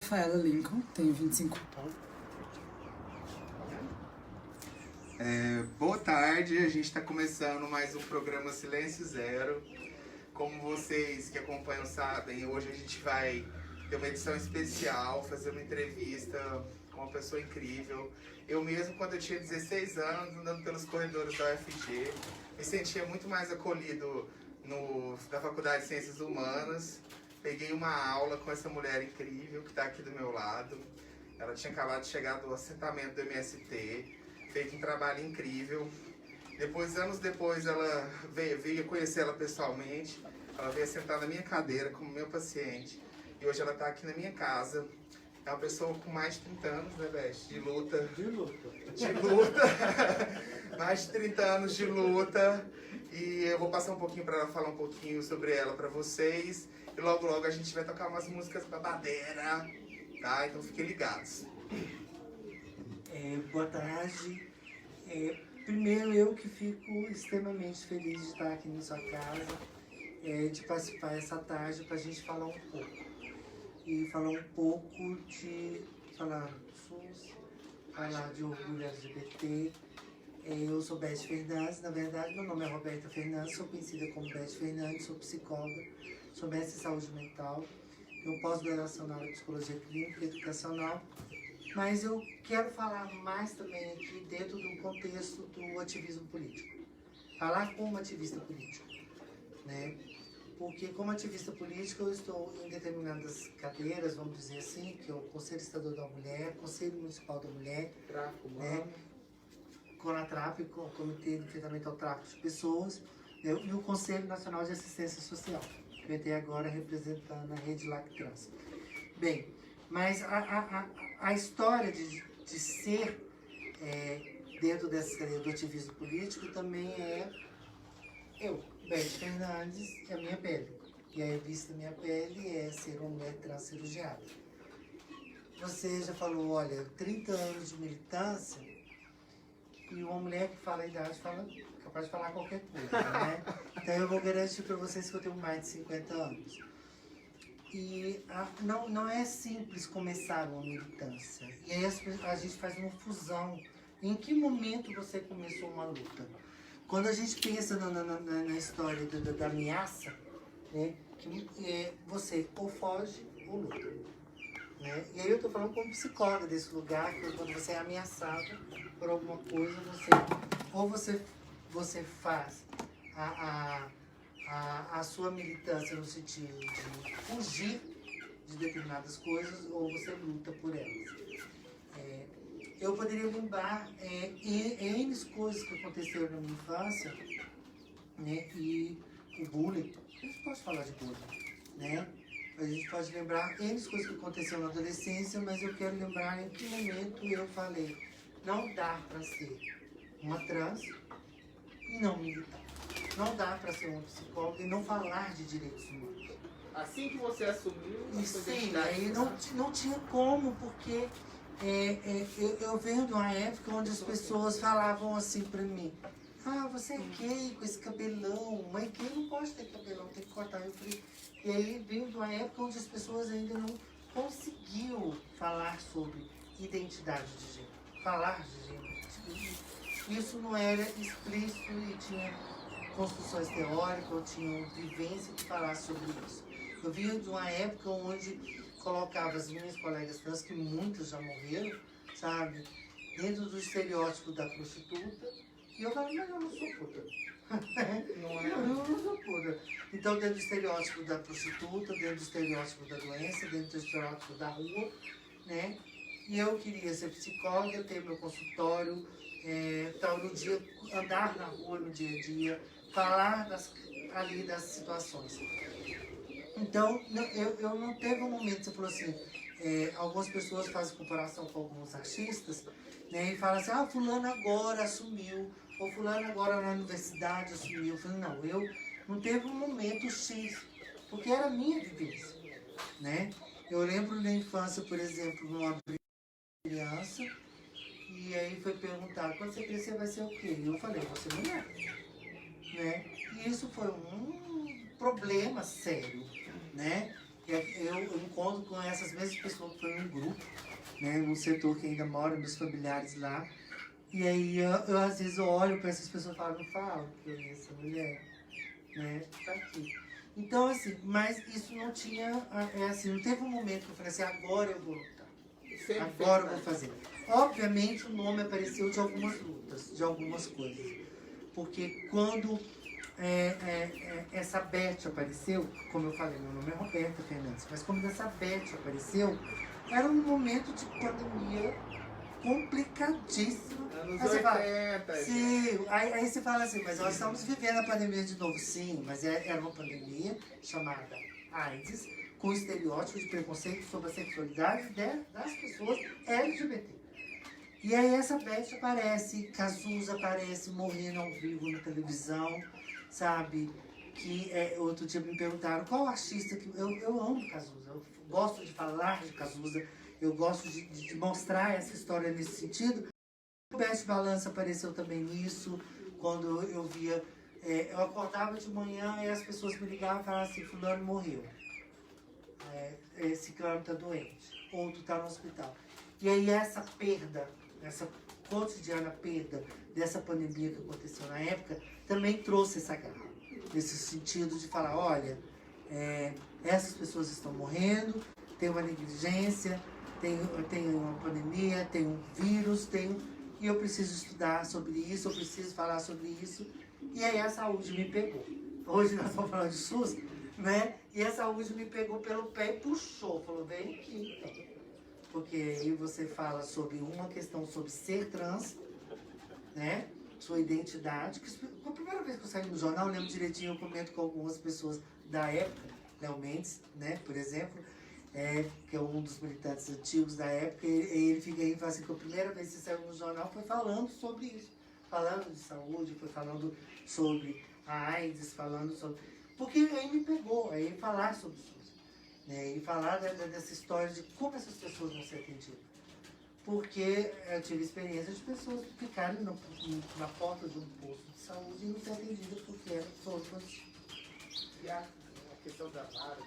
Rafaela Lincoln, tenho 25 anos. Boa tarde, a gente está começando mais um programa Silêncio Zero. Como vocês que acompanham sabem, hoje a gente vai ter uma edição especial, fazer uma entrevista com uma pessoa incrível. Eu mesmo, quando eu tinha 16 anos, andando pelos corredores da UFG, me sentia muito mais acolhido na Faculdade de Ciências Humanas. Peguei uma aula com essa mulher incrível que está aqui do meu lado. Ela tinha acabado de chegar do assentamento do MST, feito um trabalho incrível. Anos depois, ela veio conhecer ela pessoalmente. Ela veio sentar na minha cadeira como meu paciente. E hoje ela está aqui na minha casa. É uma pessoa com mais de 30 anos, né, Beth? De luta. Mais de 30 anos de luta. E eu vou passar um pouquinho para ela falar um pouquinho sobre ela para vocês. E logo, logo a gente vai tocar umas músicas babadeira, tá? Então fiquem ligados. Boa tarde. Primeiro, eu que fico extremamente feliz de estar aqui na sua casa, de participar essa tarde para a gente falar um pouco. E falar um pouco falar do SUS, falar de orgulho LGBT. Eu sou Beth Fernandes, na verdade meu nome é Roberta Fernandes, sou conhecida como Beth Fernandes, sou psicóloga, sou mestre em saúde mental, tenho pós-graduação na área de psicologia clínica e educacional. Mas eu quero falar mais também aqui dentro do contexto do ativismo político. Falar como ativista político, né? Porque como ativista político eu estou em determinadas cadeiras, vamos dizer assim, que é o Conselho Estadual da Mulher, Conselho Municipal da Mulher, né? CONATRAP, o Comitê de Enfrentamento ao Tráfico de Pessoas, né? E o Conselho Nacional de Assistência Social, que eu tenho agora representando a Rede Lactrans. Bem, mas a história de ser dentro dessa cadeia do ativismo político também é eu, Beth Fernandes, é a minha pele. E a revista Minha Pele é ser uma mulher transcirurgiada. Você já falou, olha, 30 anos de militância, e uma mulher que fala a idade capaz de falar qualquer coisa, né? Então eu vou garantir para vocês que eu tenho mais de 50 anos. E não é simples começar uma militância. E aí a gente faz uma fusão. Em que momento você começou uma luta? Quando a gente pensa na história da ameaça, né, que você ou foge ou luta. Né? E aí eu estou falando como psicóloga desse lugar, que quando você é ameaçado por alguma coisa, você faz a sua militância no sentido de fugir de determinadas coisas ou você luta por elas. Eu poderia lembrar N coisas que aconteceram na minha infância, né, e o bullying. A gente pode falar de bullying, né? A gente pode lembrar N coisas que aconteceram na adolescência, mas eu quero lembrar em que momento eu falei, não dá para ser uma trans e não militar. Não dá para ser uma psicóloga e não falar de direitos humanos. Assim que você assumiu... Sim, aí não tinha como, porque eu venho de uma época onde as pessoas falavam assim para mim, você é gay com esse cabelão, mas gay não pode ter cabelão, tem que cortar. Eu falei, e aí veio de uma época onde as pessoas ainda não conseguiam falar sobre identidade de gênero, falar de gênero. Isso não era explícito e tinha construções teóricas, ou tinha vivência de falar sobre isso. Eu vinha de uma época onde colocava as minhas colegas trans, que muitas já morreram, sabe, dentro do estereótipo da prostituta, e eu falava, mas eu não sou puta. Eu não sou puta. Então, dentro do estereótipo da prostituta, dentro do estereótipo da doença, dentro do estereótipo da rua, né, e eu queria ser psicóloga, ter meu consultório, no dia, andar na rua no dia a dia, falar ali das situações. Então, eu não teve um momento que você falou assim, algumas pessoas fazem comparação com alguns artistas, né, e falam assim, fulano agora assumiu, ou fulano agora na universidade assumiu. Eu falei, não, eu não teve um momento X, porque era a minha vivência, né? Eu lembro na infância, por exemplo, numa criança, e aí foi perguntado, quando você crescer vai ser o quê? E eu falei, vou ser mulher, né? E isso foi um problema sério, né? Eu encontro com essas mesmas pessoas que foi um grupo, né, num setor que ainda mora, meus familiares lá. E aí eu às vezes olho para essas pessoas e falo, não falo que eu vi essa mulher, né, tá aqui. Então, assim, mas isso não tinha, assim, não teve um momento que eu falei assim, agora eu vou lutar, agora eu vou fazer. Obviamente o nome apareceu de algumas lutas, de algumas coisas. Porque quando essa Beth apareceu, como eu falei, meu nome é Roberta Fernandes, mas quando essa Beth apareceu, era um momento de pandemia complicadíssimo. Anos Aí você fala, 80. sim, aí você fala assim, mas nós estamos vivendo a pandemia de novo, sim, mas era uma pandemia chamada AIDS, com estereótipos de preconceito sobre a sexualidade das pessoas LGBT. E aí essa Beth aparece, Cazuza aparece morrendo ao vivo na televisão, sabe? Que outro dia me perguntaram qual artista que. Eu amo Cazuza, eu gosto de falar de Cazuza, eu gosto de mostrar essa história nesse sentido. O Beth Balança apareceu também nisso, quando eu via. Eu acordava de manhã e as pessoas me ligavam e falavam assim: fulano morreu. Esse cara está doente, outro está no hospital. E aí essa perda, essa cotidiana perda dessa pandemia que aconteceu na época, também trouxe essa garra. Nesse sentido de falar, olha, essas pessoas estão morrendo, tem uma negligência, tem uma pandemia, tem um vírus, e eu preciso estudar sobre isso, eu preciso falar sobre isso. E aí a saúde me pegou. Hoje nós estamos falando de SUS, né? E a saúde me pegou pelo pé e puxou, falou, vem aqui então. Porque aí você fala sobre uma questão sobre ser trans, né? Sua identidade. Que a primeira vez que eu saí no jornal, eu lembro direitinho, eu comento com algumas pessoas da época, Léo Mendes, né, por exemplo, que é um dos militantes antigos da época, e ele fica aí e fala assim, que a primeira vez que você saiu no jornal foi falando sobre isso. Falando de saúde, foi falando sobre a AIDS, falando sobre... Porque aí me pegou, aí falar sobre isso. E falar dessa história de como essas pessoas vão ser atendidas. Porque eu tive experiência de pessoas que ficarem na porta de um posto de saúde e não ser atendidas porque eram todas. E a questão da vara.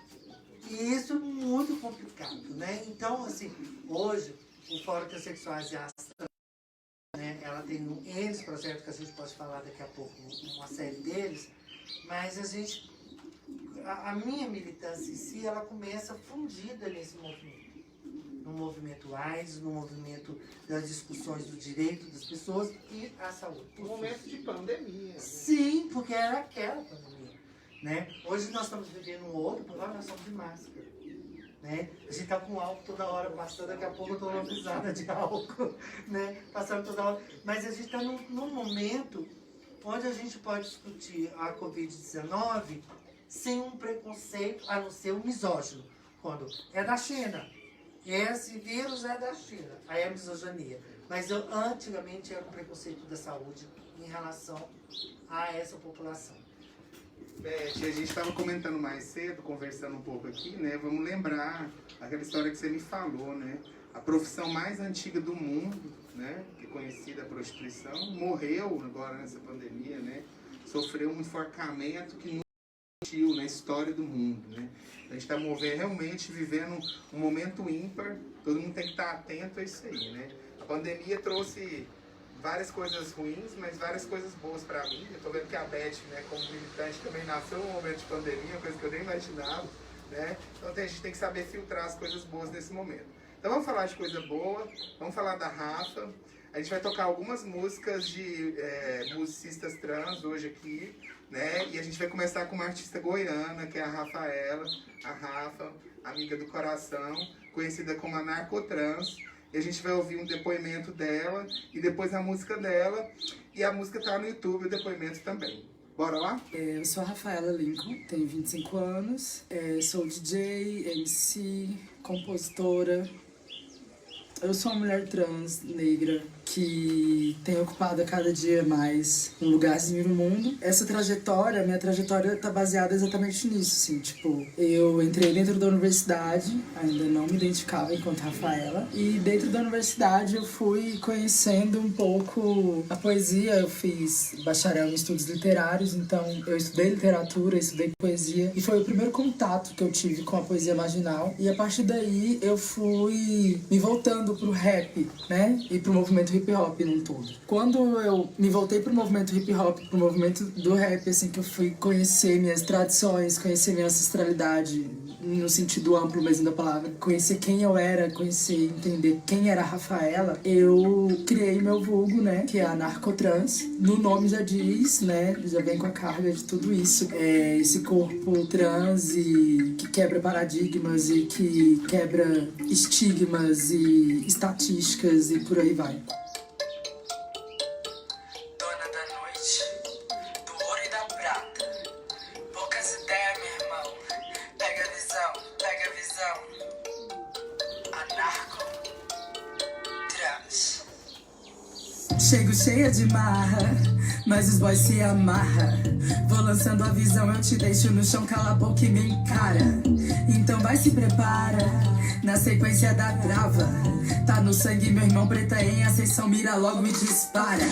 E isso é muito complicado, né? Então, assim, hoje, o Fórum Intersexuais e a Astra, né, ela tem N projetos que a gente pode falar daqui a pouco, uma série deles, mas a minha militância em si, ela começa fundida nesse movimento. No movimento AIDS, no movimento das discussões do direito das pessoas e a saúde. Um momento de pandemia. Sim, porque era aquela pandemia. Né? Hoje nós estamos vivendo um outro, porque agora nós estamos de máscara. Né? A gente está com álcool toda hora passando, daqui a pouco eu estou avisada de álcool, né? Passando toda hora. Mas a gente está num momento onde a gente pode discutir a Covid-19 sem um preconceito, a não ser um misógino. Quando é da China, esse vírus é da China, aí é a misoginia. Mas antigamente era um preconceito da saúde em relação a essa população. Beth, a gente estava comentando mais cedo, conversando um pouco aqui, né? Vamos lembrar aquela história que você me falou, né? A profissão mais antiga do mundo, né? Que é conhecida a prostituição, morreu agora nessa pandemia, né? Sofreu um enforcamento que nunca existiu na história do mundo, né? A gente está realmente vivendo um momento ímpar, todo mundo tem que estar atento a isso aí, né? A pandemia trouxe várias coisas ruins, mas várias coisas boas para mim. Eu tô vendo que a Beth, né, como militante, também nasceu num momento de pandemia, coisa que eu nem imaginava, né? Então a gente tem que saber filtrar as coisas boas nesse momento. Então vamos falar de coisa boa, vamos falar da Rafa. A gente vai tocar algumas músicas de musicistas trans hoje aqui, né? E a gente vai começar com uma artista goiana, que é a Rafaela, a Rafa, amiga do coração, conhecida como a Narcotrans. E a gente vai ouvir um depoimento dela e depois a música dela. E a música tá no YouTube, o depoimento também. Bora lá? Eu sou a Rafaela Lincoln, tenho 25 anos, sou DJ, MC, compositora. Eu sou uma mulher trans, negra, que tem ocupado a cada dia mais um lugarzinho no mundo. Essa trajetória, minha trajetória tá baseada exatamente nisso, assim, tipo, eu entrei dentro da universidade, ainda não me identificava enquanto Rafaela, e dentro da universidade eu fui conhecendo um pouco a poesia. Eu fiz bacharel em estudos literários, então eu estudei literatura, estudei poesia, e foi o primeiro contato que eu tive com a poesia marginal, e a partir daí eu fui me voltando pro rap, né, e pro movimento hip hop num todo. Quando eu me voltei pro movimento hip hop, pro movimento do rap, assim, que eu fui conhecer minhas tradições, conhecer minha ancestralidade, no sentido amplo mesmo da palavra, conhecer quem eu era, conhecer, entender quem era a Rafaela, eu criei meu vulgo, né, que é a narcotrans. No nome já diz, né, já vem com a carga de tudo isso. É esse corpo trans e que quebra paradigmas e que quebra estigmas e estatísticas e por aí vai. Dona da noite, do ouro e da prata, poucas ideias, meu irmão, pega a visão, anarco, trans. Chego cheia de marra, mas os boys se amarra. Vou lançando a visão, eu te deixo no chão, cala a boca e me encara. Então vai, se prepara, na sequência da trava. Tá no sangue, meu irmão, preta em ascensão, mira logo e dispara.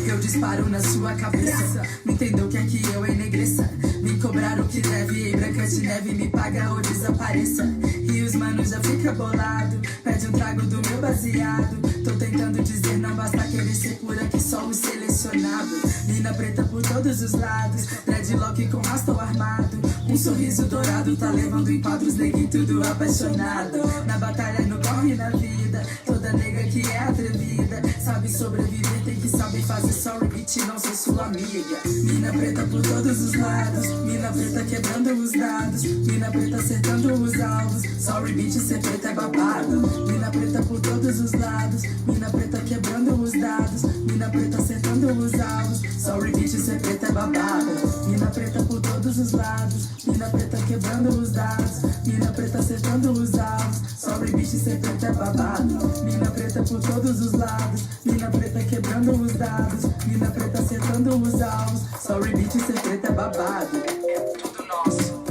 Eu disparo na sua cabeça, não entendeu que aqui eu enegreça. Me cobrar o que deve, em Branca de Neve me paga ou desapareça. E os manos já fica bolado, pede um trago do meu baseado. Tô tentando dizer, não basta querer ser pura, que só os selecionados. Mina preta por todos os lados, dreadlock com rastro armado. Um sorriso dourado tá levando em quadros, neguinho tudo apaixonado. Na batalha, no corre, na vida, toda nega que é atrevida sabe sobreviver, tem que saber fazer sorry bitch, não sou sua amiga. Mina preta por todos os lados, mina preta quebrando os dados, mina preta acertando os alvos. Sorry bitch, ser preta é babado. Mina preta por todos os lados, mina preta quebrando os dados, mina preta acertando os alvos. Sorry bitch, ser preta é babado. Mina preta por todos os lados, mina preta quebrando os dados, mina preta acertando os alvos. Sorry bitch, ser preta é babado. Mina preta por todos os lados, mina preta quebrando os dados, mina preta acertando os alvos. Sorry bitch, ser preta é babado. É tudo nosso,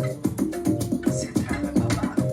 se trava é babado.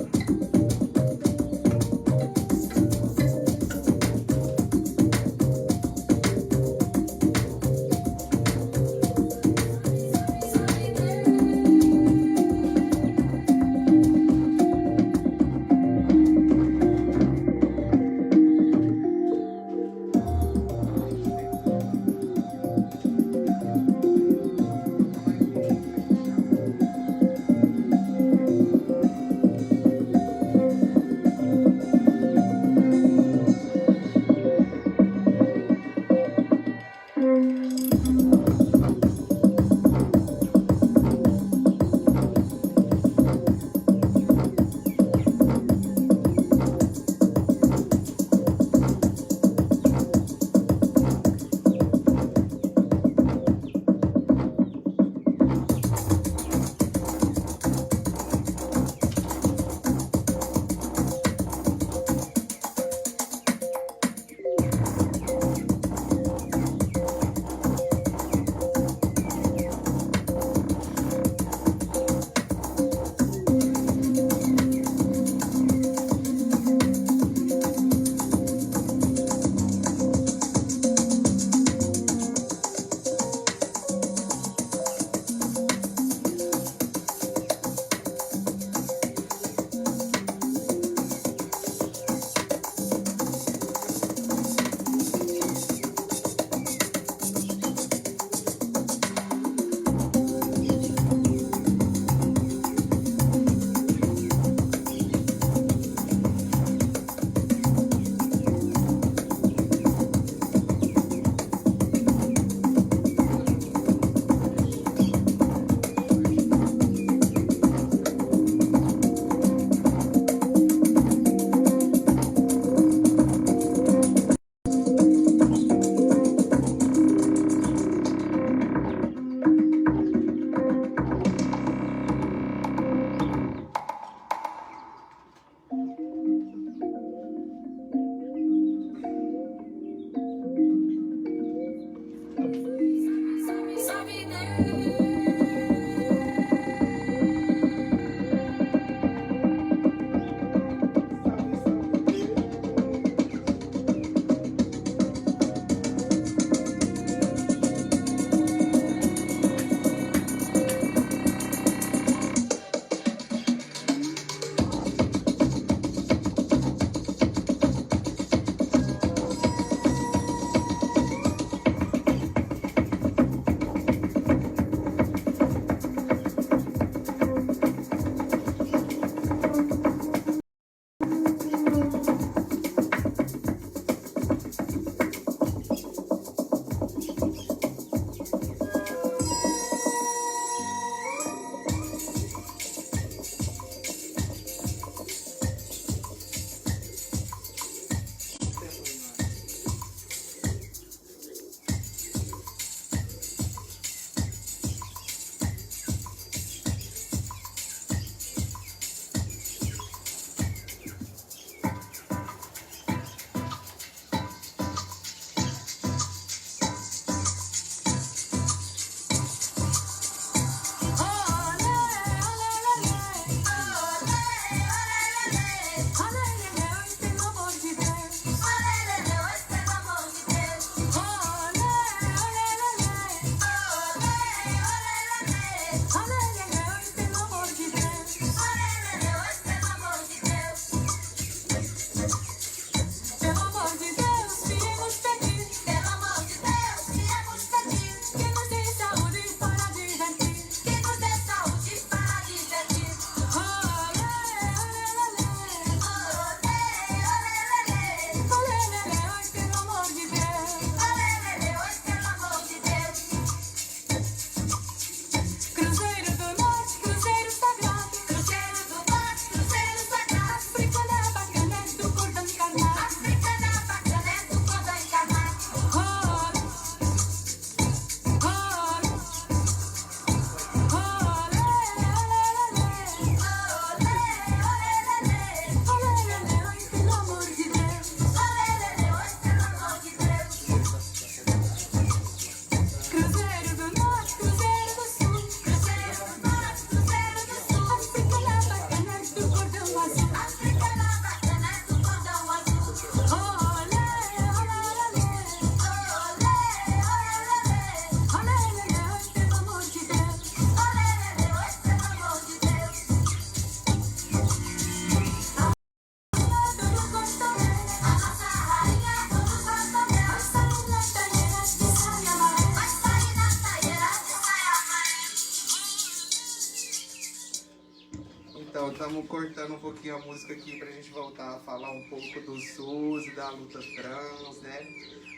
Vamos cortando um pouquinho a música aqui pra gente voltar a falar um pouco do SUS e da luta trans, né?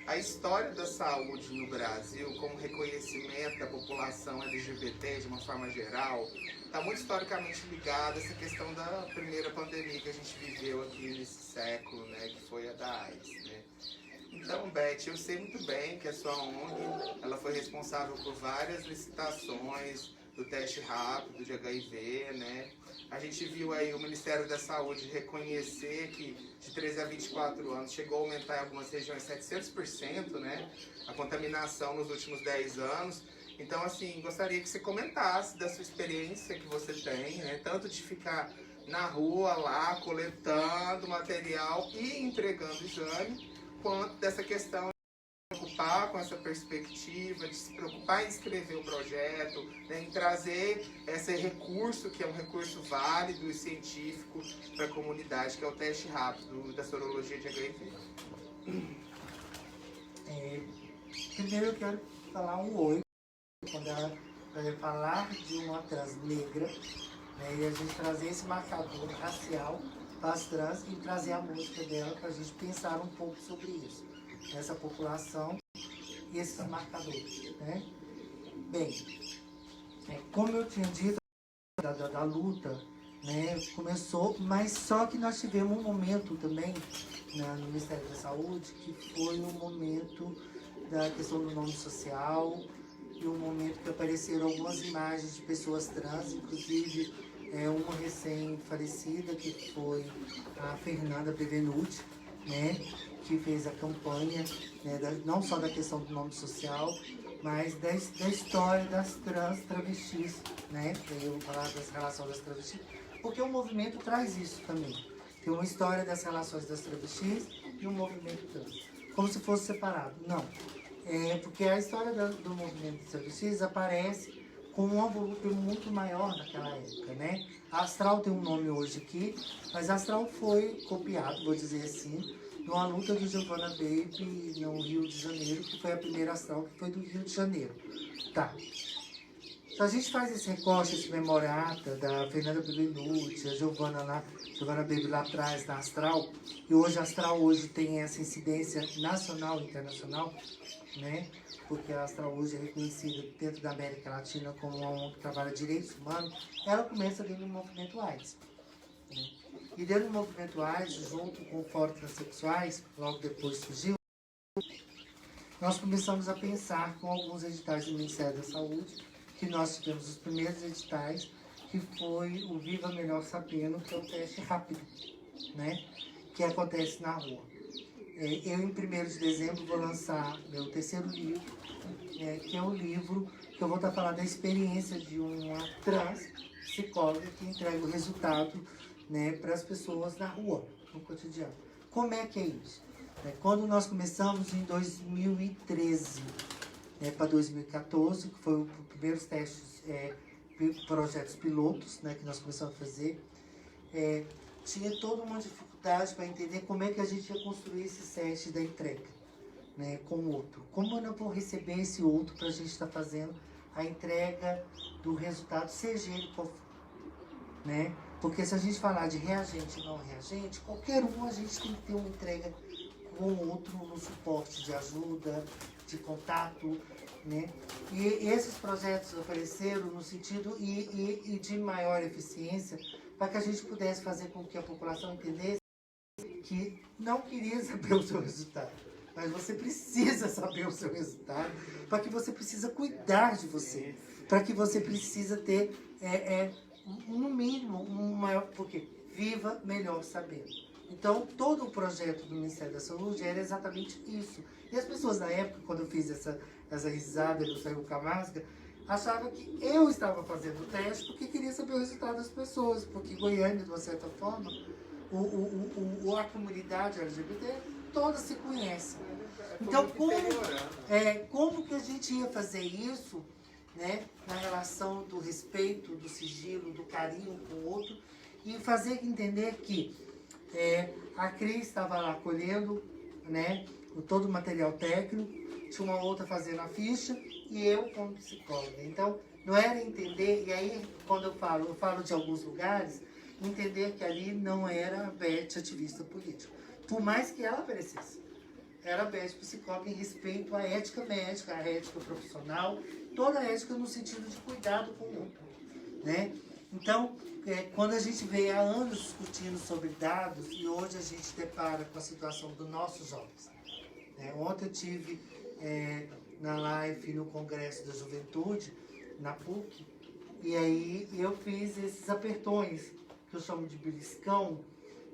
A história da saúde no Brasil, como reconhecimento da população LGBT de uma forma geral, está muito historicamente ligada a essa questão da primeira pandemia que a gente viveu aqui nesse século, né? Que foi a da AIDS, né? Então, Beth, eu sei muito bem que a sua ONG, ela foi responsável por várias licitações do teste rápido de HIV, né? A gente viu aí o Ministério da Saúde reconhecer que de 13 a 24 anos chegou a aumentar em algumas regiões 700%, né? A contaminação nos últimos 10 anos. Então, assim, gostaria que você comentasse da sua experiência que você tem, né? Tanto de ficar na rua lá, coletando material e entregando exame, quanto dessa questão de se preocupar com essa perspectiva, de se preocupar em escrever o projeto, né, em trazer esse recurso, que é um recurso válido e científico para a comunidade, que é o teste rápido da sorologia de HIV. Primeiro eu quero falar um oi, quando ela vai falar de uma trans negra, né, e a gente trazer esse marcador racial para as trans e trazer a música dela para a gente pensar um pouco sobre isso, essa população e esses marcadores, né? Bem, como eu tinha dito, da luta, né, começou, mas só que nós tivemos um momento também, né, no Ministério da Saúde, que foi um momento da questão do nome social, e um momento que apareceram algumas imagens de pessoas trans, inclusive uma recém-falecida, que foi a Fernanda Prevenuti, né, que fez a campanha, né, não só da questão do nome social, mas da história das travestis, né, eu vou falar das relações das travestis, porque o movimento traz isso também. Tem uma história das relações das travestis e um movimento trans, como se fosse separado. Não, porque a história do movimento das travestis aparece com um envelope muito maior naquela época, né? A Astral tem um nome hoje aqui, mas a Astral foi copiado, vou dizer assim, numa luta do Giovanna Baby no Rio de Janeiro, que foi a primeira Astral, que foi do Rio de Janeiro. Tá. Então a gente faz esse recorte, esse memorata da Fernanda Prevenuti, a Giovanna Baby lá atrás na Astral, e hoje a Astral tem essa incidência nacional e internacional, né? Porque a Astral hoje é reconhecida dentro da América Latina como uma ONG que trabalha direitos humanos. Ela começa dentro do movimento AIDS, né? E dentro do movimento AIDS, junto com o Fórum Transsexuais, logo depois surgiu, nós começamos a pensar com alguns editais do Ministério da Saúde, que nós tivemos os primeiros editais, que foi o Viva Melhor Sabendo, que é o teste rápido, né? Que acontece na rua. Eu, em 1º de dezembro, vou lançar meu 3º livro, que é um livro que eu vou estar falando da experiência de uma trans psicóloga que entrega o resultado, né, para as pessoas na rua, no cotidiano. Como é que é isso? Quando nós começamos em 2013 para 2014, que foi os primeiros testes, projetos pilotos, né, que nós começamos a fazer, tinha toda uma dificuldade para entender como é que a gente ia construir esse teste da entrega, né, com o outro. Como eu não vou receber esse outro para a gente estar fazendo a entrega do resultado, seja ele qual for, né? Porque se a gente falar de reagente e não reagente, qualquer um a gente tem que ter uma entrega com o outro no suporte de ajuda, de contato, né? E esses projetos apareceram no sentido e de maior eficiência para que a gente pudesse fazer com que a população entendesse que não queria saber o seu resultado, mas você precisa saber o seu resultado, para que você precisa cuidar de você, para que você precisa ter, no mínimo, um maior, porque viva melhor sabendo. Então, todo o projeto do Ministério da Saúde era exatamente isso. E as pessoas na época, quando eu fiz essa risada do Saiu com a Máscara, achavam que eu estava fazendo o teste porque queria saber o resultado das pessoas, porque Goiânia, de uma certa forma, a comunidade LGBT toda se conhece. Então, como que a gente ia fazer isso, né, na relação do respeito, do sigilo, do carinho com o outro, e fazer entender que a Cris estava lá colhendo, né, todo o material técnico, tinha uma outra fazendo a ficha, e eu como psicóloga. Então, não era entender, e aí, quando eu falo de alguns lugares, entender que ali não era a Beth ativista política. Por mais que ela aparecesse. Era a Beth psicóloga em respeito à ética médica, à ética profissional, toda a ética no sentido de cuidado com o outro, né? Então, quando a gente vem há anos discutindo sobre dados e hoje a gente depara com a situação dos nossos jovens. Né? Ontem eu tive na live no Congresso da Juventude, na PUC, e aí eu fiz esses apertões, que eu chamo de beliscão,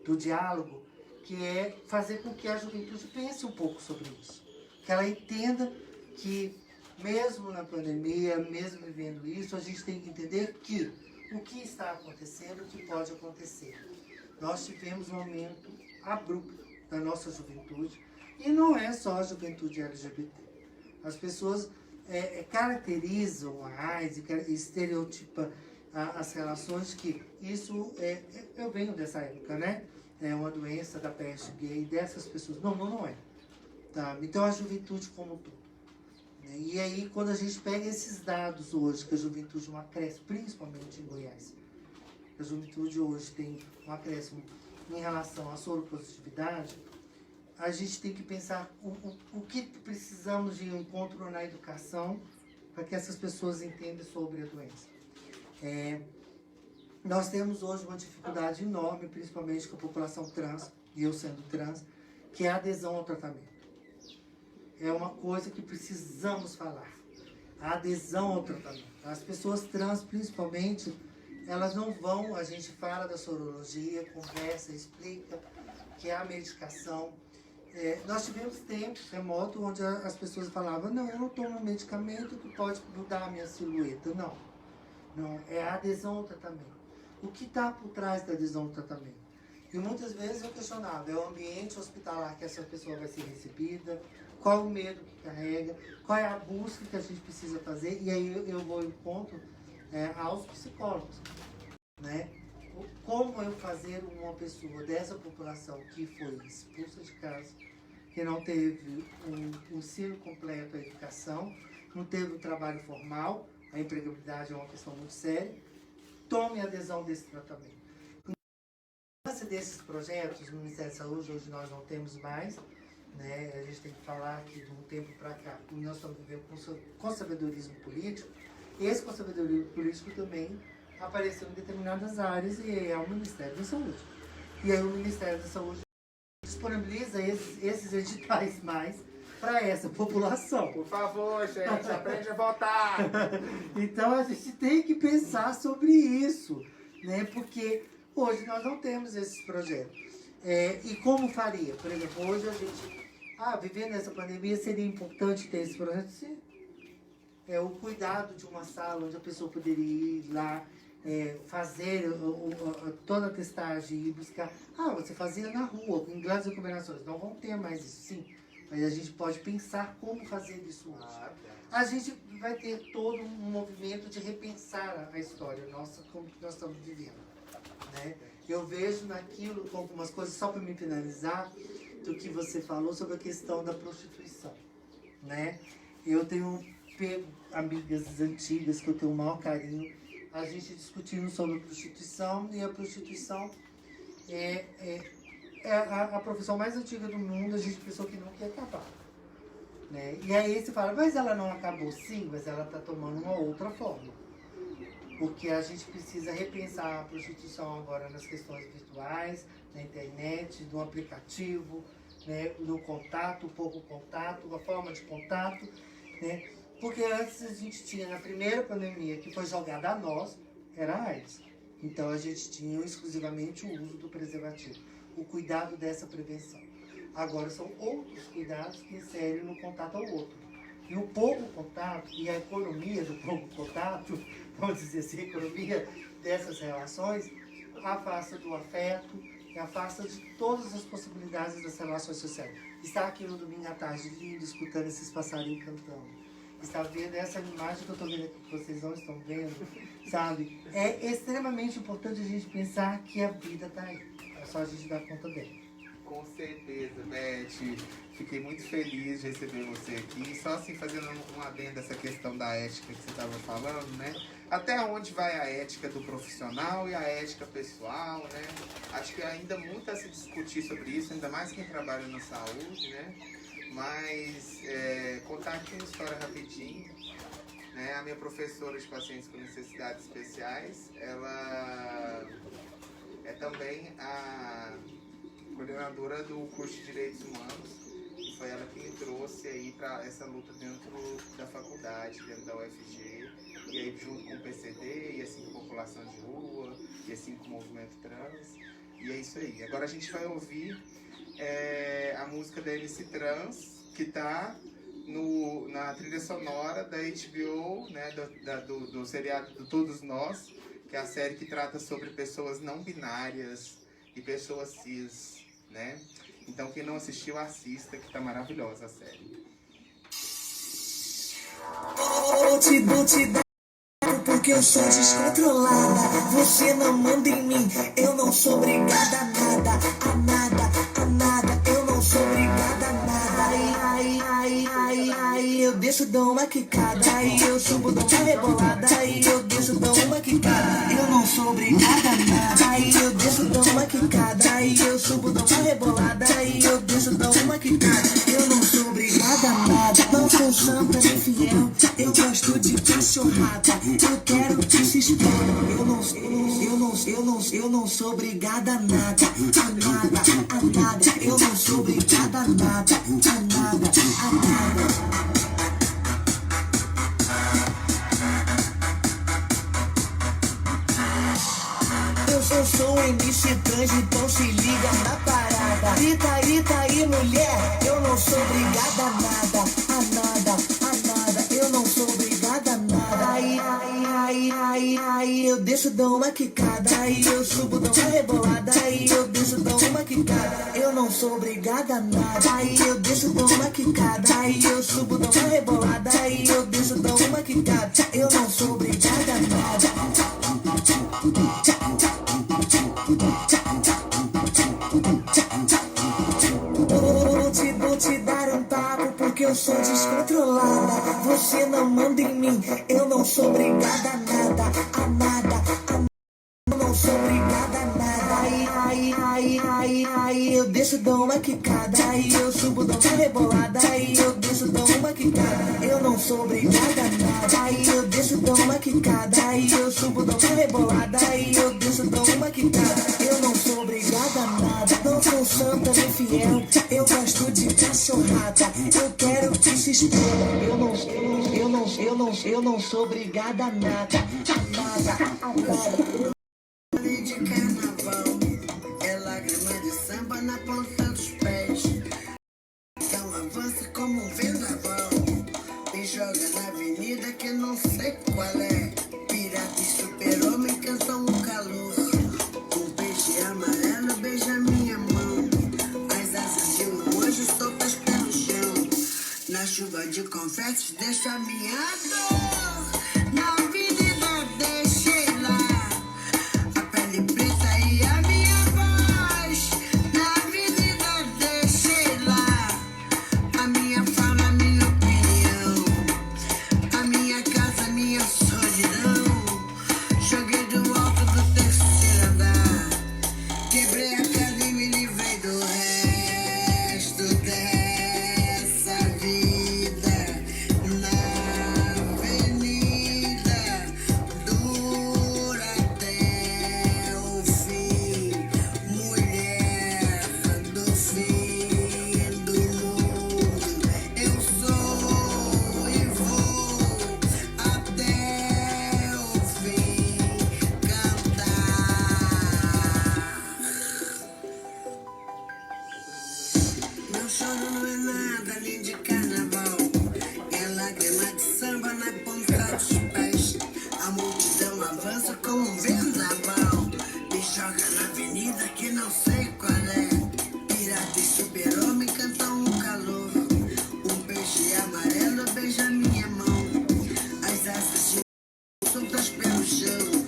do diálogo, que é fazer com que a juventude pense um pouco sobre isso. Que ela entenda que, mesmo na pandemia, mesmo vivendo isso, a gente tem que entender que o que está acontecendo, o que pode acontecer. Nós tivemos um aumento abrupto da nossa juventude, e não é só a juventude LGBT. As pessoas caracterizam a AIDS e estereotipam as relações que isso eu venho dessa época, né? É uma doença da peste gay dessas pessoas. Não é. Tá? Então a juventude como um todo. Né? E aí quando a gente pega esses dados hoje, que a juventude não acresce, principalmente em Goiás, a juventude hoje tem um acréscimo em relação à soropositividade, a gente tem que pensar o que precisamos de encontro na educação para que essas pessoas entendam sobre a doença. Nós temos hoje uma dificuldade enorme, principalmente com a população trans, e eu sendo trans, que é a adesão ao tratamento. É uma coisa que precisamos falar. A adesão ao tratamento. As pessoas trans, principalmente, elas não vão, a gente fala da sorologia, conversa, explica que é a medicação. Nós tivemos tempos remotos onde as pessoas falavam, não, eu não tomo medicamento que pode mudar a minha silhueta. Não, é a adesão ao tratamento. O que está por trás da adesão ao tratamento? E muitas vezes eu questionava, é o ambiente hospitalar que essa pessoa vai ser recebida, qual o medo que carrega, qual é a busca que a gente precisa fazer, e aí eu vou em ponto aos psicólogos, né? Como eu fazer uma pessoa dessa população que foi expulsa de casa, que não teve um ensino completo à educação, não teve um trabalho formal, a empregabilidade é uma questão muito séria, tome adesão desse tratamento. Desses projetos no Ministério da Saúde, hoje nós não temos mais, né? A gente tem que falar que de um tempo para cá, nós estamos vivendo com conservadorismo político, e esse conservadorismo político também apareceu em determinadas áreas e é o Ministério da Saúde. E aí o Ministério da Saúde disponibiliza esses editais mais para essa população. Por favor, gente, aprende a votar! Então a gente tem que pensar sobre isso, né? Porque hoje nós não temos esses projetos. E como faria? Por exemplo, hoje a gente, vivendo essa pandemia, seria importante ter esse projeto? Sim. O cuidado de uma sala onde a pessoa poderia ir lá, fazer toda a testagem e buscar. Você fazia na rua, com grandes recomendações. Não vão ter mais isso, sim. Mas a gente pode pensar como fazer isso hoje. A gente vai ter todo um movimento de repensar a história nossa, como que nós estamos vivendo. Né? Eu vejo naquilo com algumas coisas, só para me finalizar, do que você falou sobre a questão da prostituição. Né? Eu tenho pego amigas antigas que eu tenho o maior carinho, a gente discutindo sobre a prostituição, e a prostituição é a profissão mais antiga do mundo, a gente pensou que nunca ia acabar. Né? E aí você fala, mas ela não acabou? Sim, mas ela está tomando uma outra forma. Porque a gente precisa repensar a prostituição agora nas questões virtuais, na internet, no aplicativo, né? No contato, o pouco contato, a forma de contato. Né? Porque antes a gente tinha, na primeira pandemia, que foi jogada a nós, era a AIDS. Então a gente tinha exclusivamente o uso do preservativo, o cuidado dessa prevenção. Agora são outros cuidados que inserem no contato ao outro. E o pouco contato e a economia do pouco contato, vamos dizer assim, a economia dessas relações, afasta do afeto e afasta de todas as possibilidades das relações sociais. Estar aqui no domingo à tarde, lindo, escutando esses passarinhos cantando. Estar vendo essa imagem que eu estou vendo aqui, que vocês não estão vendo, sabe? É extremamente importante a gente pensar que a vida está aí. É só a gente dar conta dela. Com certeza, Beth. Fiquei muito feliz de receber você aqui. Só assim, fazendo um adendo dessa questão da ética que você estava falando, né? Até onde vai a ética do profissional e a ética pessoal, né? Acho que ainda muito a se discutir sobre isso, ainda mais quem trabalha na saúde, né? Mas contar aqui uma história rapidinho, né? A minha professora de pacientes com necessidades especiais, ela é também a coordenadora do curso de Direitos Humanos. E foi ela que me trouxe aí para essa luta dentro da faculdade, dentro da UFG, e aí junto com o PCD, e assim com a população de rua, e assim com o movimento trans, e é isso aí. Agora a gente vai ouvir a música da MC Trans, que está na trilha sonora da HBO, né, do seriado do Todos Nós, que é a série que trata sobre pessoas não binárias e pessoas cis, né? Então, quem não assistiu, assista, que tá maravilhosa a série. Porque eu sou descontrolada. Você não manda em mim. Eu não sou obrigada a nada. A nada, a nada. Eu não sou obrigada a nada. Aí eu desço, dou uma quicada. Aí eu subo, dou uma rebolada. Aí eu desço, dou uma quicada. Eu não sou obrigada a nada. Aí eu desço, dou uma quicada. Aí eu subo, dou uma rebolada. Aí eu desço, dou uma quicada. Eu não sou obrigada a nada. Não sou santa nem fiel. Eu gosto de cachorrada. Eu quero que se exploda. Eu não sou obrigada a nada. A nada, a nada. Eu não sou obrigada a nada. A nada, a nada. Eu sou um MC trans, então se liga na parada. Grita aí, mulher. Eu não sou obrigada a nada. A nada, a nada. Eu não sou obrigada a nada. Aí eu desço, dou uma quicada. Aí eu subo, dou uma rebolada. Aí eu desço, dou uma quicada. Eu não sou obrigada a nada. Aí eu desço, dou uma quicada. Aí eu subo, dou uma rebolada. Aí eu desço, dou uma quicada. Eu não sou obrigada a nada. Vou te dar um papo porque eu sou descontrolada. Você não manda em mim. Eu não sou obrigada a nada. A nada, a nada. Eu não sou obrigada a nada. Aí eu desço, dou uma quicada. Aí eu subo, dou uma rebolada. Aí eu desço, dou uma quicada. Eu não sou obrigada a nada. Aí eu desço, dou uma quicada. Aí eu subo, dou uma rebolada. Aí eu desço, dou uma quicada. Eu não sou obrigada a nada. Não sou santa nem fiel. Eu gosto de cachorrada. Eu quero que se exploda. Eu não sou obrigada a nada. A nada, a nada. De carnaval, é lágrima de samba na ponta dos pés. Então avança como um vendaval, me joga na avenida que não sei qual é. Pirata e super-homem cantam um calor. Um peixe amarelo beija minha mão. As asas de um anjo soltas pelo chão. Na chuva de confetes deixo a minha dor. Na avenida deixei lá a pele preta e a minha voz. Na avenida deixei lá a minha fala, a minha opinião, a minha casa, a minha solidão. Joguei do alto do terceiro andar, quebrei a cara e me livrei do resto dessa vida. Na avenida dura até o fim, mulher do fim do mundo. Eu sou e vou até o fim cantar. Meu choro não é nada além de carnaval. É lágrima de samba na ponta dos pés. A multidão avança como um vendaval, me joga na avenida que não sei qual é. Pirata e super-homem cantam um calor. Um peixe amarelo beija minha mão. As asas de soltas pelo chão.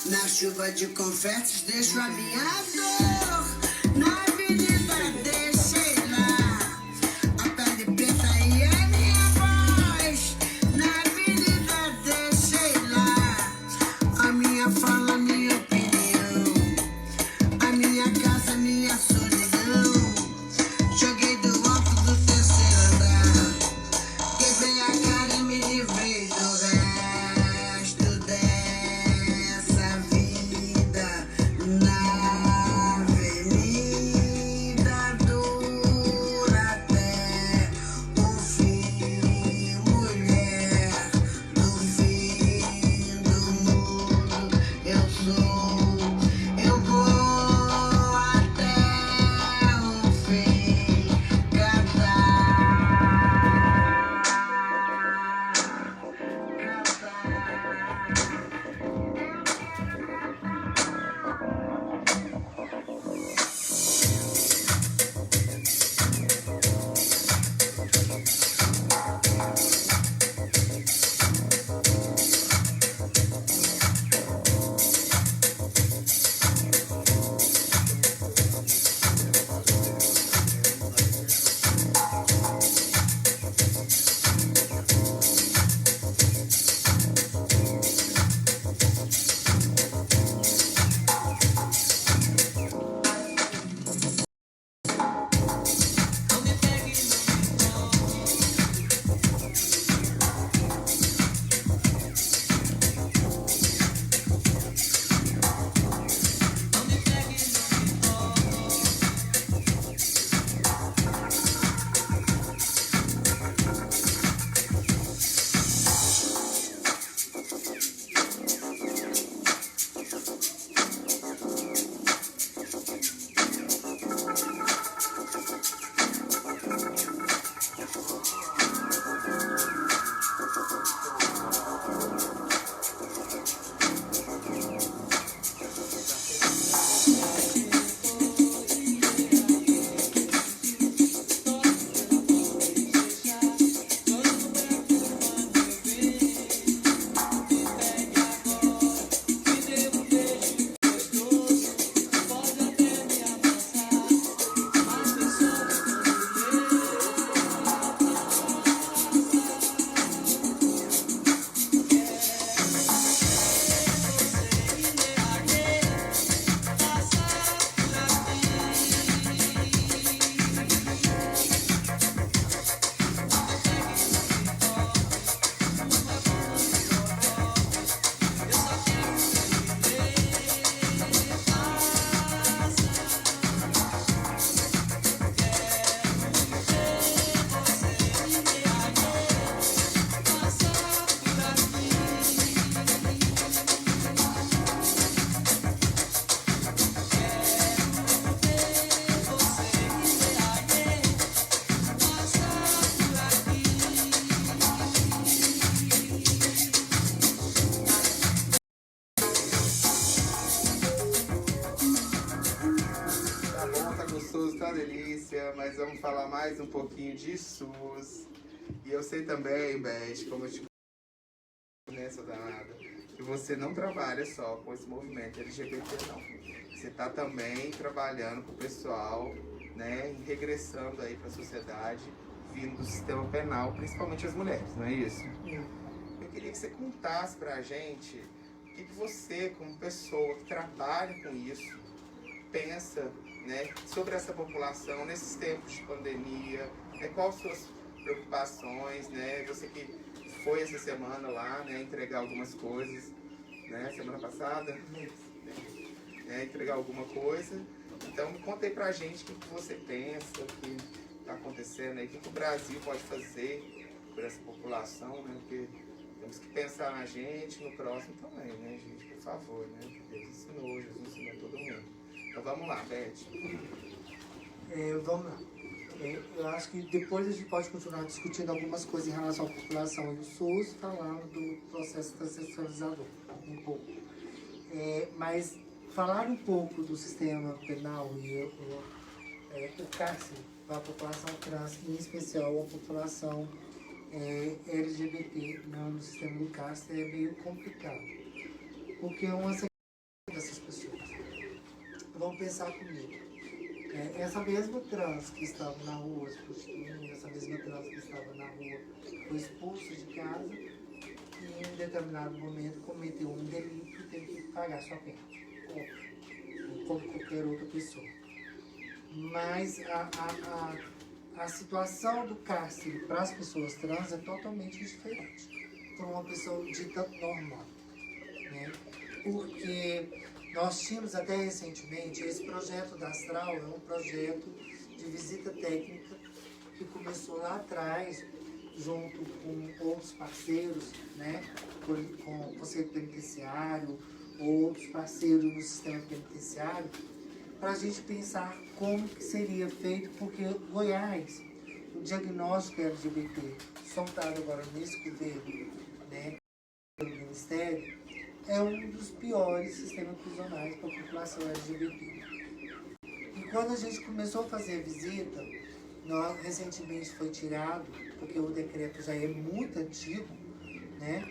Na chuva de confetes deixo a minha dor. Na avenida mas vamos falar mais um pouquinho de SUS. E eu sei também, Beth, como eu te nessa danada, que você não trabalha só com esse movimento LGBT, não. Você está também trabalhando com o pessoal, né, e regressando aí para a sociedade, vindo do sistema penal, principalmente as mulheres, não é isso? Eu queria que você contasse para a gente o que você, como pessoa que trabalha com isso, pensa, né, sobre essa população nesses tempos de pandemia, né, quais suas preocupações, né? Você que foi essa semana lá, né, entregar algumas coisas, né, semana passada, né, entregar alguma coisa. Então, conta aí pra gente o que você pensa, o que está acontecendo aí, o que o Brasil pode fazer por essa população, né? Porque temos que pensar na gente, no próximo também, né, gente? Por favor, né? Deus ensinou, Jesus ensinou todo mundo. Então vamos lá, Beth. Vamos lá. Eu acho que depois a gente pode continuar discutindo algumas coisas em relação à população e o SUS, falando do processo transexualizador, um pouco. Mas falar um pouco do sistema penal e o cárcere para a população trans, em especial a população LGBT no sistema do cárcere, é meio complicado. Porque é uma sequência dessas pessoas. Vamos pensar comigo. Essa mesma trans que estava na rua se prostituindo, essa mesma trans que estava na rua foi expulsa de casa e em um determinado momento cometeu um delito e teve que pagar sua pena, como qualquer outra pessoa. Mas a situação do cárcere para as pessoas trans é totalmente diferente para uma pessoa dita normal, né? Porque nós tínhamos até recentemente, esse projeto da Astral é um projeto de visita técnica que começou lá atrás, junto com outros parceiros, né, com o Conselho Penitenciário, outros parceiros no sistema penitenciário, para a gente pensar como que seria feito, porque Goiás, o diagnóstico LGBT, soltado agora nesse governo, né, pelo Ministério, é um dos piores sistemas prisionais para a população LGBT. E quando a gente começou a fazer a visita, recentemente foi tirado, porque o decreto já é muito antigo, né?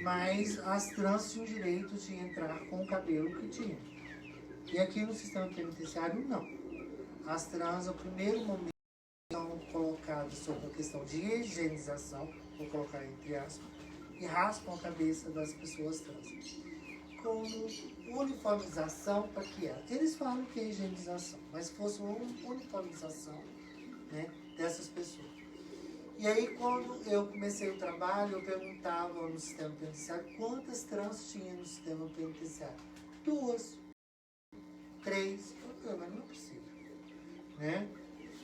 Mas as trans tinham o direito de entrar com o cabelo que tinham. E aqui no sistema penitenciário, não. As trans, no primeiro momento, são colocadas sob a questão de higienização, vou colocar entre aspas, e raspam a cabeça das pessoas trans. Como uniformização para que é? Eles falam que é higienização, mas se fosse uma uniformização, né, dessas pessoas. E aí, quando eu comecei o trabalho, eu perguntava no sistema penitenciário quantas trans tinha no sistema penitenciário. 2, 3, mas não é possível, né?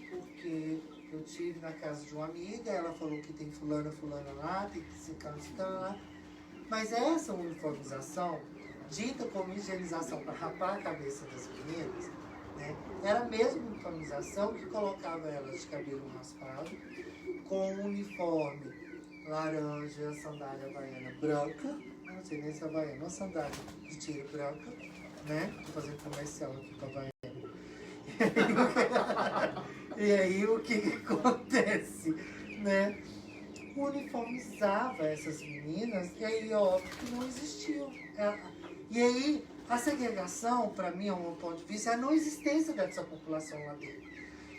Porque eu tive na casa de uma amiga, ela falou que tem fulana lá, tem que se ciclana lá. Mas essa uniformização, dita como higienização para rapar a cabeça das meninas, né, era a mesma uniformização que colocava elas de cabelo raspado, com um uniforme laranja, sandália havaiana branca, não sei nem se é havaiana, uma sandália de tiro branca, né? Vou fazer comercial aqui com a havaiana. E aí o que acontece, né? Uniformizava essas meninas e aí óbvio que não existiam. E aí a segregação, para mim, a um ponto de vista, é a não existência dessa população lá dentro.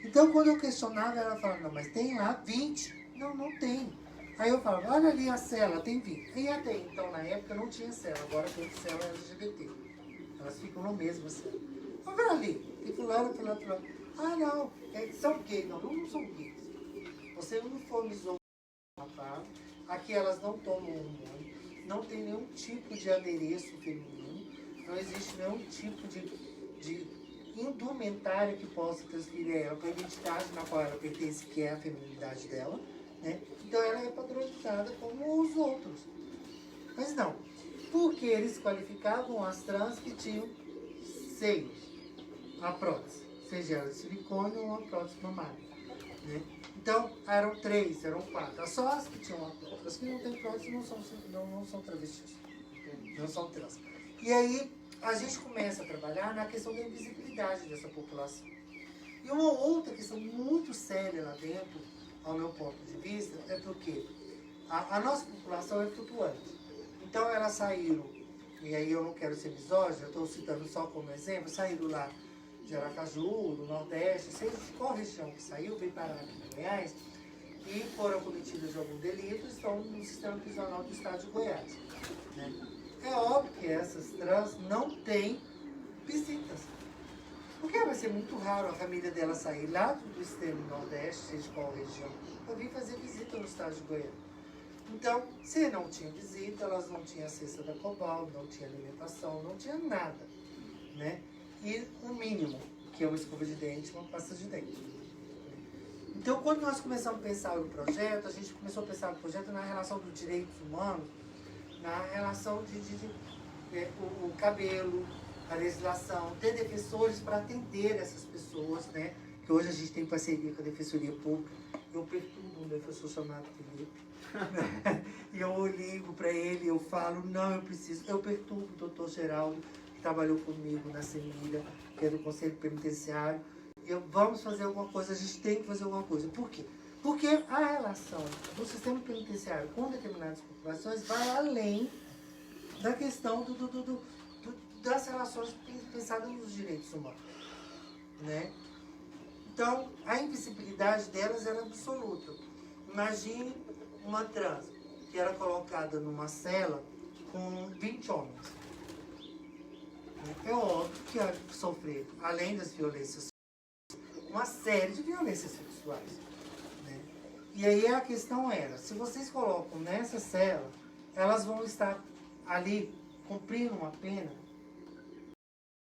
Então quando eu questionava, ela falava, não, mas tem lá 20. Não, não tem. Aí eu falava, olha ali a cela, tem 20. E até então, na época, não tinha cela, agora tem cela LGBT. Elas ficam no mesmo cela. Mas olha ali, tem fulano. Ah, não, são gays. Não, não são gays. Você uniformizou o rapaz, aqui elas não tomam hormônio, não tem nenhum tipo de adereço feminino, não existe nenhum tipo de indumentária que possa transferir ela para a identidade na qual ela pertence, que é a feminilidade dela, né? Então ela é padronizada como os outros. Mas não, porque eles qualificavam as trans que tinham seios, a prótese, seja ela de silicone ou uma prótese mamária, né? Então eram 3, eram 4. Só as que tinham a prótese. As que não têm prótese não são travestis, não são trans. E aí a gente começa a trabalhar na questão da invisibilidade dessa população. E uma outra questão muito séria lá dentro, ao meu ponto de vista, é porque a nossa população é flutuante. Então elas saíram, e aí eu não quero ser misógina, eu estou citando só como exemplo, saíram lá de Aracaju, do Nordeste, seja de qual região que saiu, veio parar aqui em Goiás, e foram cometidas de algum delito, estão no sistema prisional do estado de Goiás. Né? É óbvio que essas trans não têm visitas. Porque vai ser muito raro a família dela sair lá do extremo Nordeste, seja de qual região, para vir fazer visita no estado de Goiás. Então, se não tinha visita, elas não tinham a cesta da Cobal, não tinha alimentação, não tinha nada. Né? E o mínimo, que é uma escova de dente, uma pasta de dente. Então, quando nós começamos a pensar no projeto, a gente começou a pensar no projeto na relação dos direitos humanos, na relação o cabelo, a legislação, ter defensores para atender essas pessoas, né? Que hoje a gente tem parceria com a Defensoria Pública. Eu perturbo um defensor chamado Felipe. E eu ligo para ele, eu falo, não, eu preciso. Eu perturbo o doutor Geraldo, que trabalhou comigo na Semira, que é do Conselho Penitenciário. Vamos fazer alguma coisa, a gente tem que fazer alguma coisa. Por quê? Porque a relação do sistema penitenciário com determinadas populações vai além da questão das relações pensadas nos direitos humanos. Né? Então, a invisibilidade delas era absoluta. Imagine uma trans que era colocada numa cela com 20 homens. É óbvio que ela sofrer, além das violências, uma série de violências sexuais. Né? E aí a questão era, se vocês colocam nessa cela, elas vão estar ali cumprindo uma pena,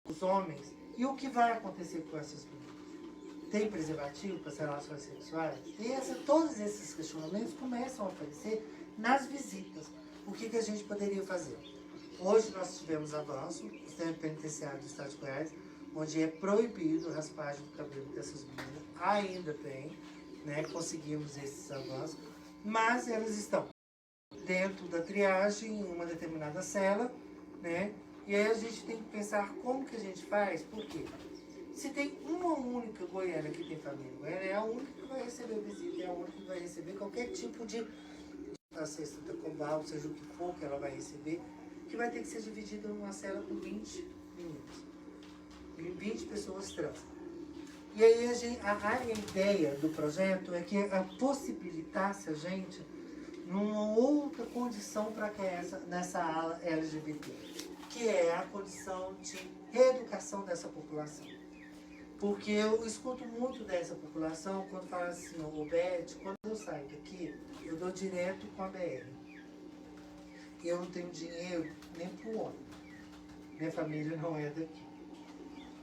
os homens, e o que vai acontecer com essas meninas? Tem preservativo para as relações sexuais? E todos esses questionamentos começam a aparecer nas visitas. O que a gente poderia fazer? Hoje nós tivemos avanço no sistema penitenciário do estado de Goiás, onde é proibido a raspagem do cabelo dessas meninas. Ainda tem, né? Conseguimos esses avanços, mas elas estão dentro da triagem, em uma determinada cela, né? E aí a gente tem que pensar como que a gente faz, por quê? Se tem uma única goiana que tem família goiana, é a única que vai receber visita, é a única que vai receber qualquer tipo de cesta da Cobal, seja o que for que ela vai receber, que vai ter que ser dividida numa cela com 20 meninos. 20 pessoas trans. E aí a ideia do projeto é que possibilitasse a gente numa outra condição para que nessa ala LGBT, que é a condição de reeducação dessa população. Porque eu escuto muito dessa população quando fala assim, ô Beth, quando eu saio daqui, eu dou direto com a BR. Eu não tenho dinheiro nem pro ônibus. Minha família não é daqui.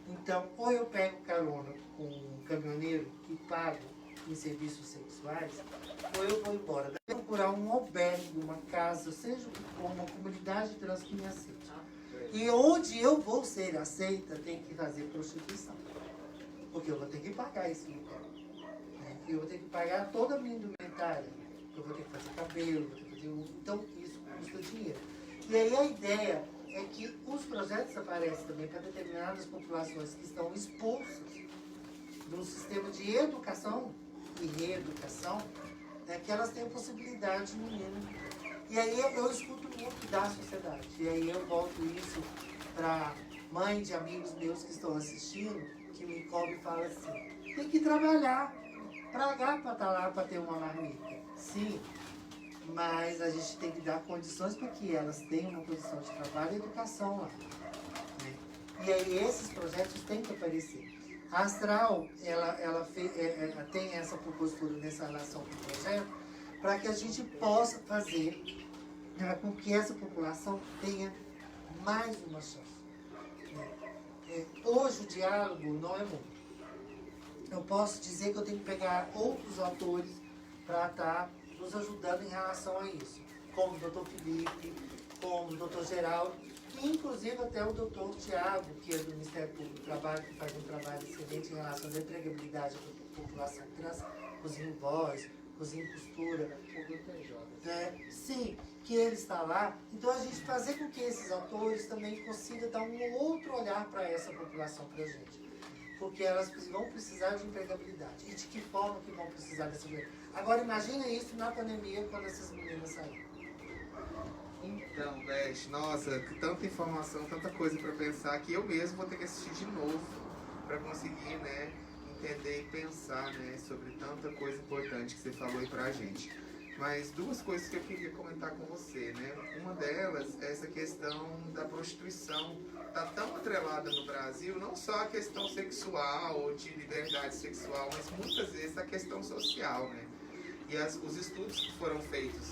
Então, ou eu pego carona com um caminhoneiro que paga em serviços sexuais, ou eu vou embora. Daí procurar um albergue, uma casa, seja uma comunidade trans que me aceite. E onde eu vou ser aceita, tem que fazer prostituição. Porque eu vou ter que pagar esse lugar. Né? Eu vou ter que pagar toda a minha indumentária. Eu vou ter que fazer cabelo, vou ter que fazer... Então, isso custa dinheiro. E aí a ideia é que os projetos aparecem também para determinadas populações que estão expulsas do sistema de educação e reeducação, né, que elas tenham possibilidade no mínimo. E aí eu escuto muito da sociedade. E aí eu volto isso para mãe de amigos meus que estão assistindo, que me cobrem e falam assim, tem que trabalhar, pagar para estar lá, para ter uma marmita. Sim, mas a gente tem que dar condições para que elas tenham uma condição de trabalho e educação lá. Né? E aí esses projetos têm que aparecer. A Astral, ela tem essa propositura nessa relação com o projeto, para que a gente possa fazer, né, com que essa população tenha mais uma chance. Né? Hoje o diálogo não é muito. Eu posso dizer que eu tenho que pegar outros autores para estar nos ajudando em relação a isso, como o Dr. Felipe, como o Dr. Geraldo, e inclusive até o Dr. Tiago, que é do Ministério Público do Trabalho, que faz um trabalho excelente em relação à empregabilidade da população trans, cozinha em voz, cozinha em costura. Sim, que ele está lá. Então a gente fazer com que esses autores também consigam dar um outro olhar para essa população para a gente. porque elas vão precisar de empregabilidade. E de que forma que vão precisar dessa mulher? Agora imagina isso na pandemia, quando essas meninas saírem. Então, Beth, nossa, tanta informação, tanta coisa para pensar que eu mesmo vou ter que assistir de novo para conseguir, né, entender e pensar, né, sobre tanta coisa importante que você falou aí pra gente. Mas duas coisas que eu queria comentar com você, né? Uma delas é essa questão da prostituição. Tá tão atrelada no Brasil, não só a questão sexual ou de liberdade sexual, mas muitas vezes a questão social, né? E os estudos que foram feitos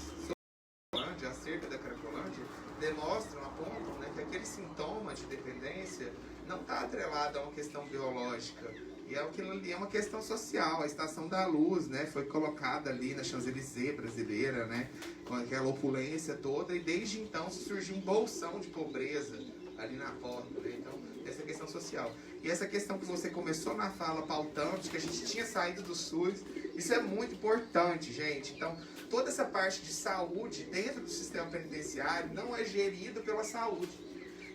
sobre acerca da Cracolândia demonstram, apontam, né, que aquele sintoma de dependência não está atrelado a uma questão biológica. E aquilo ali é uma questão social. A Estação da Luz, né, foi colocada ali na Champs-Élysées brasileira, né, com aquela opulência toda, e desde então surgiu um bolsão de pobreza ali na porta, né? Então, essa questão social. E essa questão que você começou na fala pautando, de que a gente tinha saído do SUS, isso é muito importante, gente. Então, toda essa parte de saúde dentro do sistema penitenciário não é gerida pela saúde.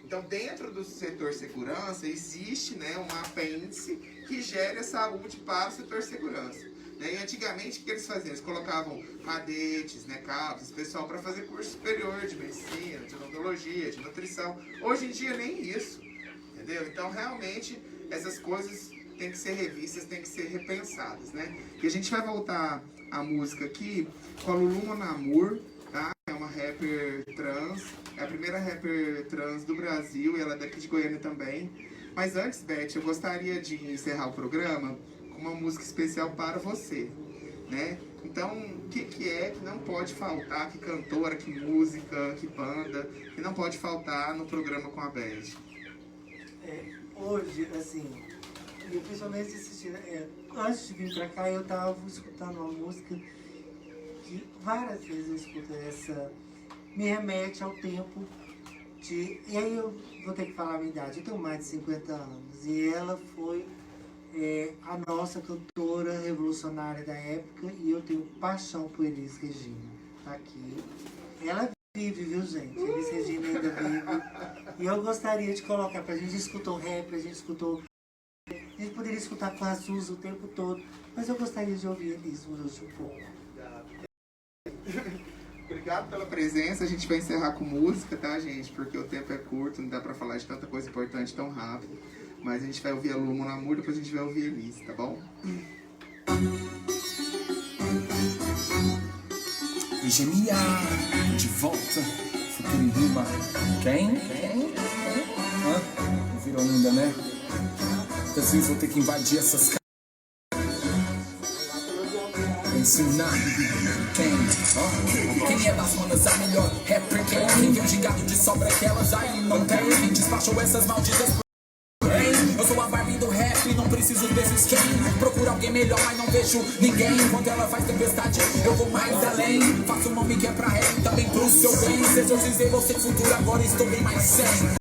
Então, dentro do setor segurança, existe, né, um apêndice que gera a saúde para o setor segurança. Né? E antigamente, o que eles faziam? Eles colocavam cadetes, né, cabos, pessoal para fazer curso superior de medicina, de odontologia, de nutrição. Hoje em dia, nem isso. Entendeu? Então, realmente, essas coisas têm que ser revistas, têm que ser repensadas. Né? E a gente vai voltar a música aqui com a Lulu Monamur, tá? É uma rapper trans, é a primeira rapper trans do Brasil, e ela é daqui de Goiânia também. Mas antes, Beth, eu gostaria de encerrar o programa com uma música especial para você, né? Então, o que é que não pode faltar, que cantora, que música, que banda, que não pode faltar no programa com a Beth? Hoje, assim, eu principalmente assisti, antes de vir pra cá, eu tava escutando uma música que várias vezes eu escuto essa, me remete ao tempo de... E aí eu vou ter que falar a minha idade, eu tenho mais de 50 anos, e ela foi a nossa cantora revolucionária da época, e eu tenho paixão por Elis Regina. Tá aqui. Ela vive, viu, gente? Elis Regina ainda vive. E eu gostaria de colocar, pra gente escutou rap, a gente poderia escutar com a Azusa o tempo todo, mas eu gostaria de ouvir Elis hoje um pouco. Obrigado pela presença. A gente vai encerrar com música, tá, gente? Porque o tempo é curto, não dá pra falar de tanta coisa importante tão rápido. Mas a gente vai ouvir a Lulu Monamur, depois a gente vai ouvir a Elis, tá bom? Eugenia, de volta, futuro em rima. Quem? Não virou ainda, né? Muitas vezes vou ter que invadir essas casas. Ensinar quem é das manas a melhor rapper. Quem viu gingado de sobra que ela já e não tem. Quem despachou essas malditas. Eu sou a Barbie do rap, não preciso desses quem. Procuro alguém melhor, mas não vejo ninguém. Quando ela faz tempestade, eu vou mais além. Faço uma que é pra rap, também pro seu bem. Seja eu dizer você futuro, agora estou bem mais sem.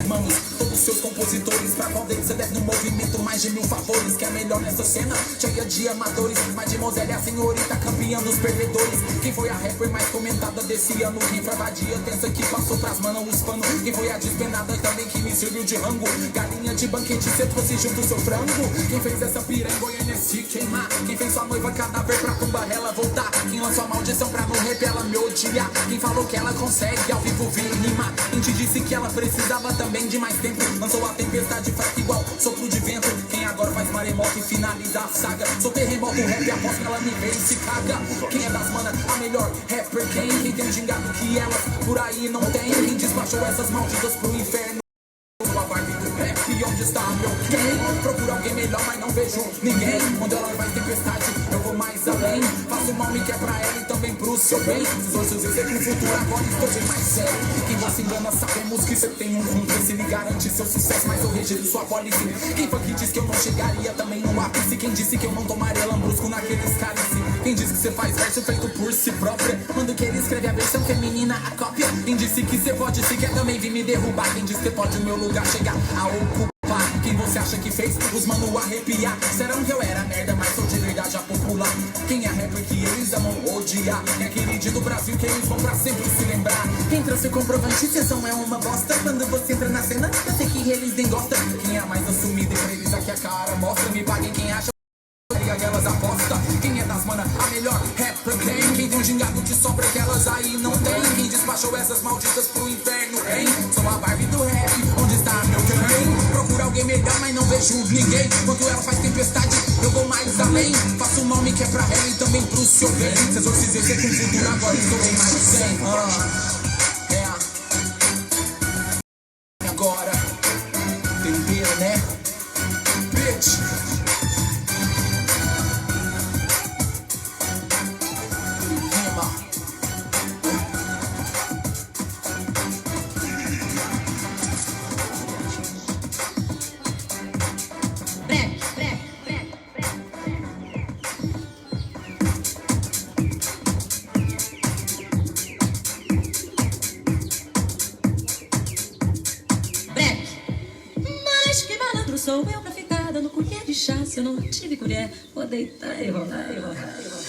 Irmãos, todos seus compositores, pra qual deles você deve no movimento mais de 1000 favores. Que é melhor nessa cena, cheia de amadores. Mademoiselle é a senhorita, campeã dos perdedores. Quem foi a rapper mais comentada desse ano? Quem foi a vadia tensa que passou pras manas os panos? Quem foi a despenada também que me serviu de rango? Galinha de banquete, cê trouxe junto seu frango. Quem fez essa piranha em Goiânia se queimar? Quem fez sua noiva cadáver pra tumba ela voltar? Quem lançou a maldição pra no rap ela me odiar? Quem falou que ela consegue ao vivo vir rimar? Quem te disse que ela precisava também de mais tempo? Lançou a tempestade fraca igual sopro de vento. Quem agora faz maremoto e finaliza a saga? Sou terremoto rap, aposto que ela me vê e se caga. Quem é das manas a melhor rapper? Quem tem um gingado que ela por aí não tem? Quem despachou essas malditas pro inferno? Sou a Barbie do rap, onde está meu quem? Procuro alguém melhor, mas não vejo ninguém. Quando ela faz tempestade, eu vou mais além. Faço mal, me quer pra ela e também pro seu bem. Se os seus dizer que no futuro agora estou bem mais sério. Quem você engana, sabemos que você tem um cúmplice. Ele garante seu sucesso, mas eu rejeito sua policy. Quem foi que disse que eu não chegaria também no ápice? Quem disse que eu não tomaria lambrusco naqueles cálice? Quem disse que você faz verso feito por si própria? Quando que ele escreve a versão feminina, a cópia? Quem disse que você pode, se quer também vir me derrubar? Quem disse que pode o meu lugar chegar a ocupar? Quem você acha que fez os mano arrepiar? Serão que eu era merda, mas sou de verdade a popular? Quem Quem é rapper que eles amam odiar? É aquele dia do Brasil que eles vão pra sempre se lembrar. Quem trouxe o comprovante, sessão é uma bosta. Quando você entra na cena, eu sei que eles nem gostam. Quem é mais assumido e pra eles aqui a cara mostra. Me paguem quem acha aquelas apostas. Quem é das mana, a melhor rapper tem. Quem tem um gingado de sobra que elas aí não tem. Quem despachou essas malditas pro inferno, hein? Sou a Barbie do rap, onde está meu quem? Procura alguém melhor, mas não vejo ninguém. Quando ela faz tempestade, eu vou mais além. Faço um nome que é pra ela e também pro seu bem. Se exorcizei, você com futuro, agora estou em mais 100. Agora, tempero, né? Bitch. Sou eu pra ficar dando colher de chá. Se eu não tive colher, vou deitar e rolar, e rolar, e rolar.